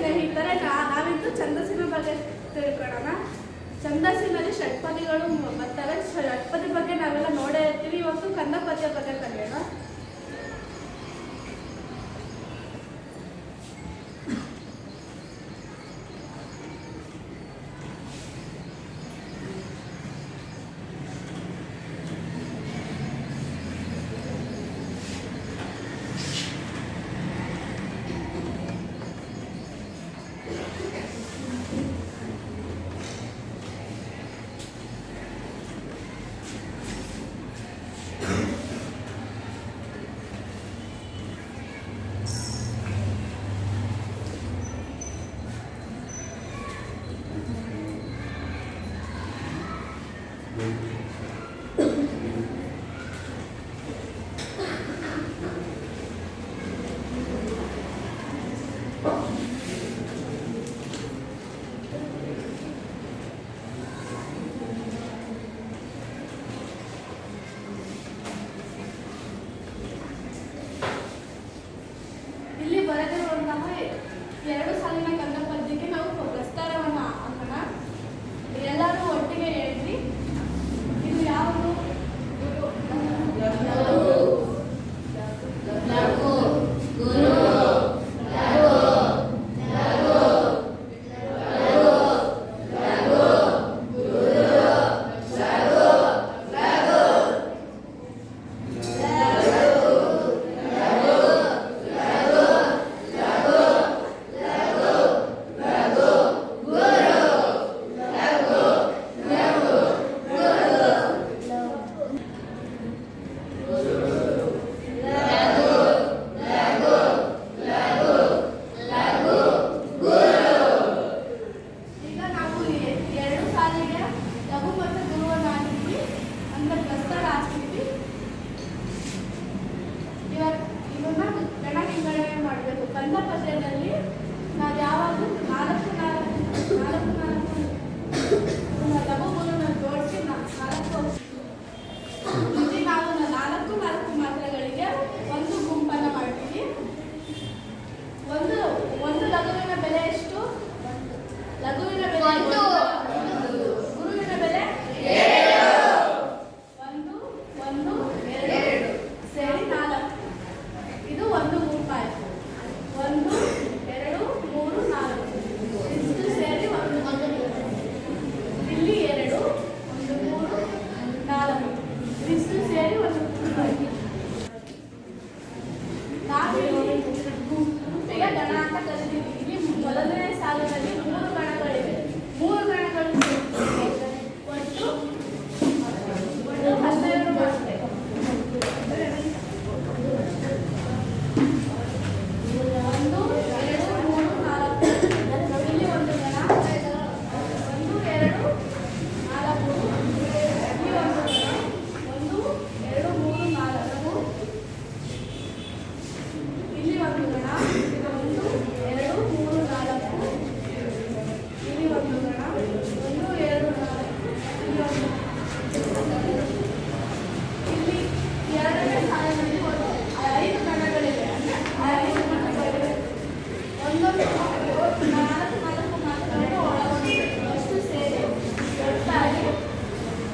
ಸ್ನೇಹಿತರೆ, ನಾವಿಂದು ಛಂದಸ್ಸಿನ ಬಗ್ಗೆ ತಿಳ್ಕೊಳ್ಳೋಣ. ಛಂದಸ್ಸಿನಲ್ಲಿ ಷಟ್ಪದಿಗಳು ಬರ್ತವೆ. ಷಟ್ಪದಿ ಬಗ್ಗೆ ನಾವೆಲ್ಲ ನೋಡೇ ಇರ್ತೀವಿ. ಇವತ್ತು ಕಂದ ಪದ್ಯ ಬಗ್ಗೆ ಕಲಿಯೋಣ. ಇಲ್ಲಿ ಬರೆದಿರುವಂತಹ 2 ಸಾಲಿನ ಕಂದ ಪದ್ಯಕ್ಕೆ ನಾವು ಪ್ರಸ್ತಾರವನ್ನು ಹಾಕೋಣ. ಎಲ್ಲರೂ ಒಟ್ಟಿಗೆ ಹೇಳ್ರಿ. ಇದು ಯಾವುದು? ಕಂದ ಪದ್ಯದಲ್ಲಿ ನಾವು ಯಾವಾಗಲೂ 4 ಲಘು ಗುರುನ ಜೋಡಿಸಿ 4 ಇಲ್ಲಿ ನಾವು 4 ಮಾತ್ರೆಗಳಿಗೆ ಒಂದು ಗುಂಪನ್ನು ಮಾಡ್ತೀವಿ. ಒಂದು ಲಘುವಿನ ಬೆಲೆ ಎಷ್ಟು? ಲಘುವಿನ ಬೆಲೆ ಗುರುವಿನ ಬೆಲೆ 1 1 2 ಸೇರಿ 4. ಇದು ಒಂದು ಗುಂಪಾಯಿತು. 1 2 3 4 ಇಷ್ಟು ಸೇರಿ ಒಂದು. ಇಲ್ಲಿ 2 1 3 4 ಇಷ್ಟು ಸೇರಿ ಒಂದು ಗುಂಪಾಯಿತು. ನಾವು ಗುಂಪಿಗೆ ಗಣ ಅಂತ ಕರಿತೀವಿ. ಇಲ್ಲಿ ಮೊದಲನೇ ಸಾಲಿನಲ್ಲಿ 3 ಗಣಗಳಿವೆ. 3 ಗಣಗಳು ಒಟ್ಟು 12 ಬರುತ್ತೆ.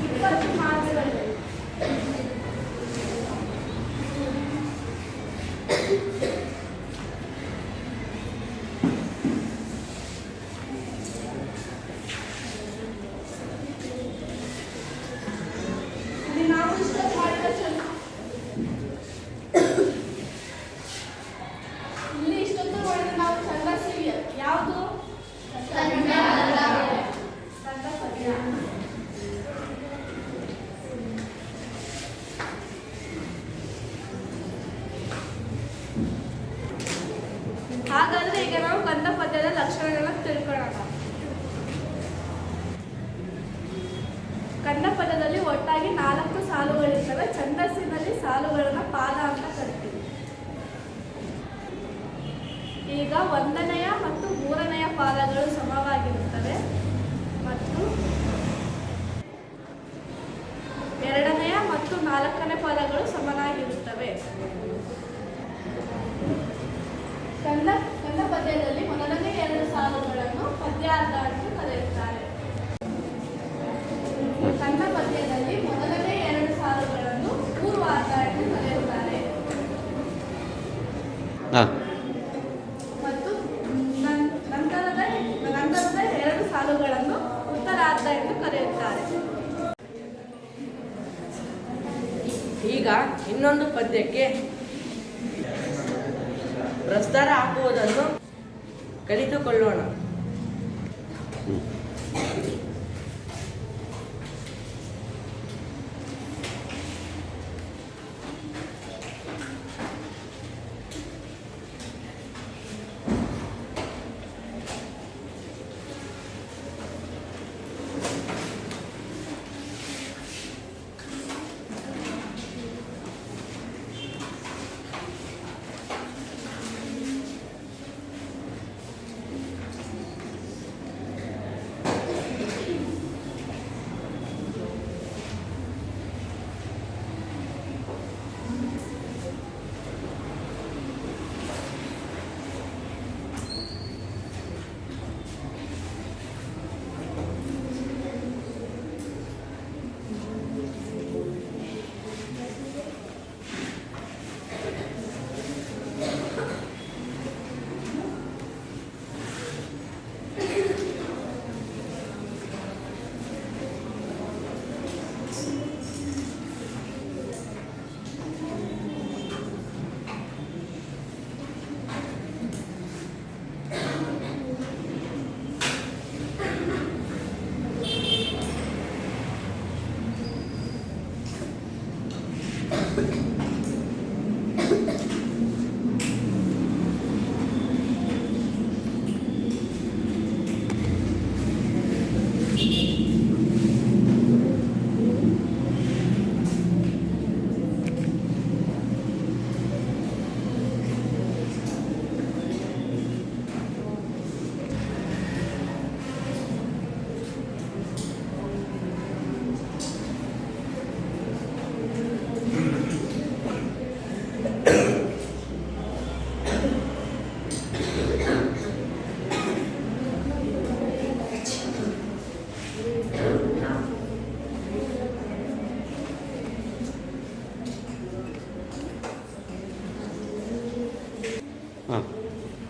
20 ಮಾರ್ಕ್ಸ್ಗಳಿವೆ. ನಾವು ಇಷ್ಟೊತ್ತು ಮಾಡಿದ ಇಲ್ಲಿ ಇಷ್ಟೊತ್ತು ಮಾಡಿದ ನಾವು ಛಂದಸ್ಸು ಯಾವುದು? ಕಂದ ಪದ್ಯ. ಹಾಗಾದ್ರೆ ಈಗ ನಾವು ಕಂದ ಪದ್ಯದ ಲಕ್ಷಣಗಳನ್ನ ತಿಳ್ಕೊಳ್ಳೋಣ. ಕಂದ ಪದ್ಯದಲ್ಲಿ ಒಟ್ಟಾಗಿ 4 ಸಾಲುಗಳಿರ್ತವೆ. ಛಂದಸ್ಸಿನಲ್ಲಿ ಸಾಲುಗಳನ್ನ ಪಾದ ಅಂತ ಕರಿತೀವಿ. ಈಗ 1ನೇ ಮತ್ತು 3ನೇ ಪಾದಗಳು ಸಮವಾಗಿರುತ್ತವೆ ಮತ್ತು 2ನೇ ಮತ್ತು 4ನೇ ಪಾದಗಳು ಸಮನಾಗಿರುತ್ತವೆ. ಕಂದ ಪದ್ಯದಲ್ಲಿ ಮೊದಲನೇ 2 ಪದ್ಯಾರ್ಥ ಎಂದು ಕರೆಯುತ್ತಾರೆ. ಕಂದ ಪದ್ಯದಲ್ಲಿ ಮೊದಲನೇ 2 ಸಾಲುಗಳನ್ನು ಪೂರ್ವಾರ್ಧ ಎಂದು ಕರೆಯುತ್ತಾರೆ ಮತ್ತು ನಂತರದ 2 ಸಾಲುಗಳನ್ನು ಉತ್ತರಾರ್ಧ ಎಂದು ಕರೆಯುತ್ತಾರೆ. ಈಗ ಇನ್ನೊಂದು ಪದ್ಯಕ್ಕೆ ಪ್ರಸ್ತಾರ ಹಾಕುವುದನ್ನು ಕಲಿತುಕೊಳ್ಳೋಣ.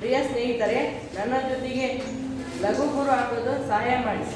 ಪ್ರಿಯ ಸ್ನೇಹಿತರೆ, ನನ್ನ ಜೊತೆಗೆ ಲಘು ಗುರು ಹಾಕೋದು ಸಹಾಯ ಮಾಡಿ.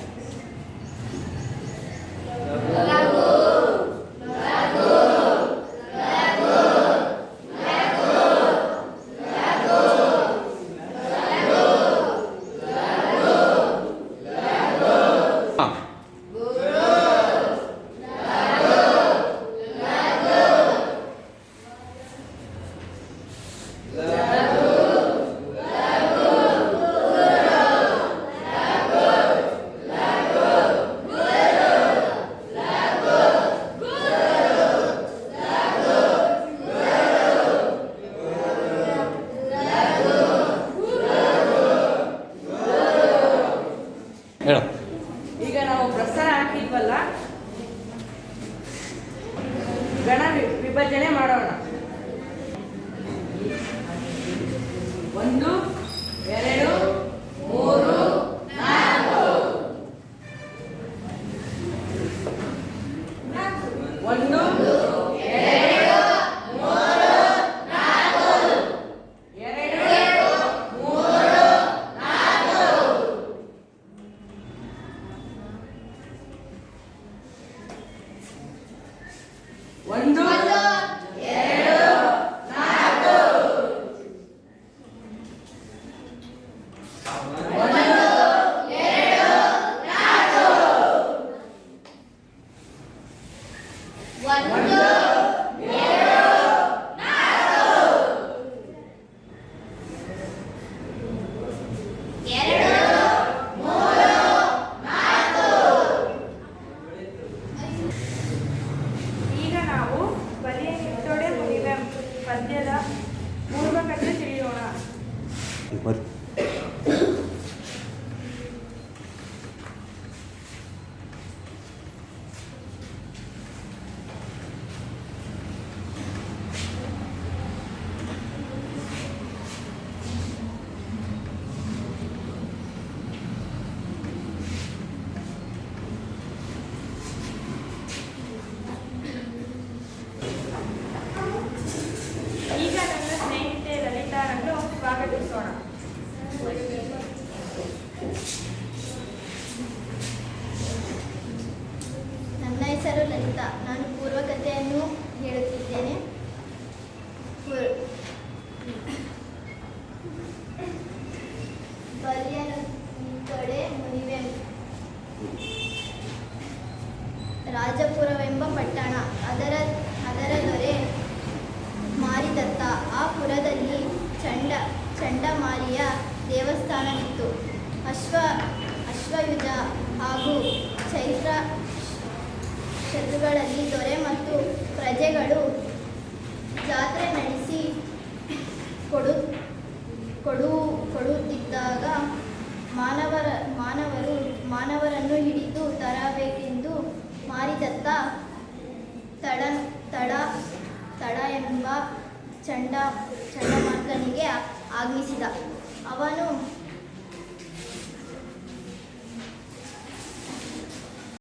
ಈಗ ನಾವು ಪ್ರಸ್ತಾರ ಹಾಕಿದ್ವಲ್ಲ, ಗಣ ವಿಭಜನೆ ಮಾಡೋಣ. 1 2 3 4 1 ಪದ್ಯದ ಪೂರ್ವಕತೆ ತಿಳಿಯೋಣ. ಪ್ರಾರಂಭಿಸೋಣ. ನನ್ನ ಹೆಸರು ಲಲಿತಾ. ನಾನು ಪೂರ್ವಕಥೆಯನ್ನು ಹೇಳುತ್ತಿದ್ದೇನೆ. ಬಲ್ಯನೊಡೆ ಮುನಿವೆ ರಾಜಪುರವೆಂಬ ಪಟ್ಟಣ. ಅದರ ದೊರೆ ಮಾರಿದತ್ತ. ಆ ಪುರದಲ್ಲಿ ಚಂಡಮಾರಿಯ ದೇವಸ್ಥಾನವಿತ್ತು. ಅಶ್ವಯುಜ ಹಾಗೂ ಚೈತ್ರ ಶತುಗಳಲ್ಲಿ ದೊರೆ ಮತ್ತು ಪ್ರಜೆಗಳು ಜಾತ್ರೆ ನಡೆಸಿ ಕೊಡುತ್ತಿದ್ದಾಗ ಮಾನವರನ್ನು ಹಿಡಿದು ತರಬೇಕೆಂದು ಮಾರಿದತ್ತ ತಡ ಎಂಬ ಚಂಡಮಾರ್ಕನಿಗೆ ಆಜ್ಞಿಸಿದ. ಅವನು